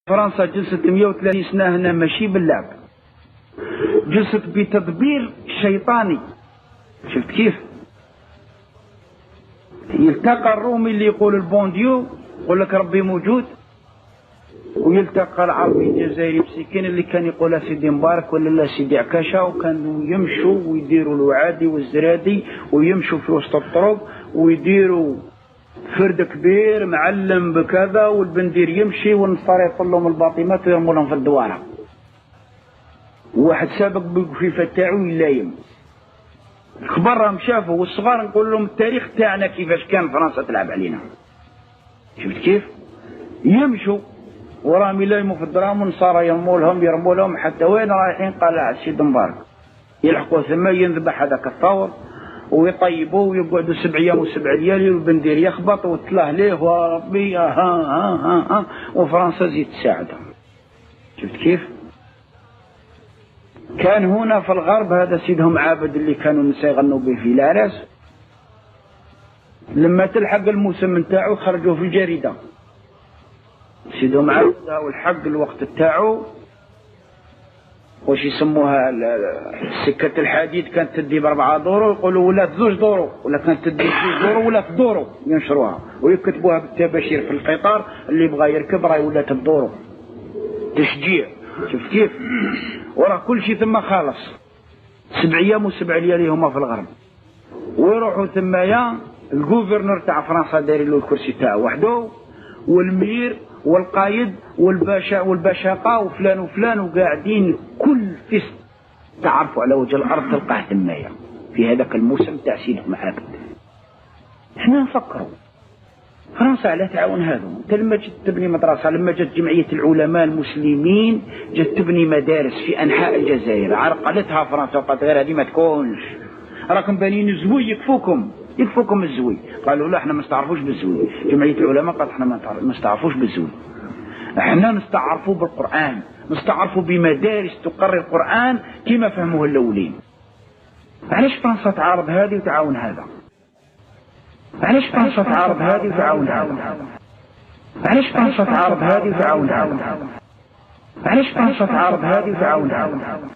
فرنسا جلست 130 سنة هنا ماشي باللعب، جلست بتدبير شيطاني. شفت كيف؟ يلتقى الرومي اللي يقول البون ديو يقول لك ربي موجود، ويلتقى العربي الجزائري مسكين اللي كان يقولها سيدي مبارك ولا لا سيدي عكاشة، وكانوا يمشوا ويديروا الوعادي والزرادي ويمشوا في وسط الطرق ويديروا فرد كبير معلم بكذا، والبندير يمشي والنصارى يطلهم الباطمات ويرموا لهم في الدواره. واحد سابق في فتاعو يلايم الكبار راهم شافوا، والصغار نقول لهم التاريخ تاعنا كيفاش كان فرنسا تلعب علينا. شفت كيف؟ يمشوا وراهم يلايموا في الدرام والنصارى يرموا لهم حتى وين رايحين؟ قال السيد مبارك. يلحقوا ثم ينذبح هذاك الثور ويطيبوه ويقعدوا 7 ايام و7 ليالي، والبندير يخبط وتلاه ليه وربي ها ها ها ها، وفرنسا زيد تساعدهم. شفت كيف؟ كان هنا في الغرب هذا سيدهم عابد اللي كانوا النساء يغنوا به في العراس، لما تلحق الموسم نتاعو خرجوا في الجريدة. سيدهم عابد والحق الوقت تاعو واش يسموها سكة الحديد كانت تدي ب4 دورو، يقولوا ولات 2 دورو، ولا كانت تدي 2 دورو ولات دورو، ينشروها ويكتبوها بالتباشير في القطار اللي بغى يركب راهي ولات الدورو تشجيع. شفت كيف؟ وراه كل شيء ثم خالص. 7 ايام و7 ليالي هما في الغرب، ويروحوا ثمايا الجوفرنور تاع فرنسا داير له الكرسي تاعو وحده، والمير والقايد والباشاقه وفلان وفلان، وقاعدين كل فيست تعرفوا على وجه الارض تلقاه ثمايا في هذاك الموسم تاع سيدهم عابد. احنا نفكروا فرنسا على تعاون هذا. انت لما جيت تبني مدرسه، لما جت جمعيه العلماء المسلمين جت تبني مدارس في انحاء الجزائر، عرقلتها فرنسا وقالت غير هذه ما تكونش، راكم بانين الزوي يكفوكم الزوي. قالوا لا احنا ما نستعرفوش بالزوي. جمعيه العلماء قالت احنا ما نستعرفوش بالزوي، احنا نستعرفوا بالقران، نستعرفوا بمدارس تقرر القران كما فهموه الاولين. علاش فرنسا تعارض هذه وتعاون هذا؟ علاش فرنسا تعارض هذه وتعاون هذا؟ علاش فرنسا تعارض هذه وتعاون هذا؟ علاش فرنسا تعارض هذه وتعاون هذا؟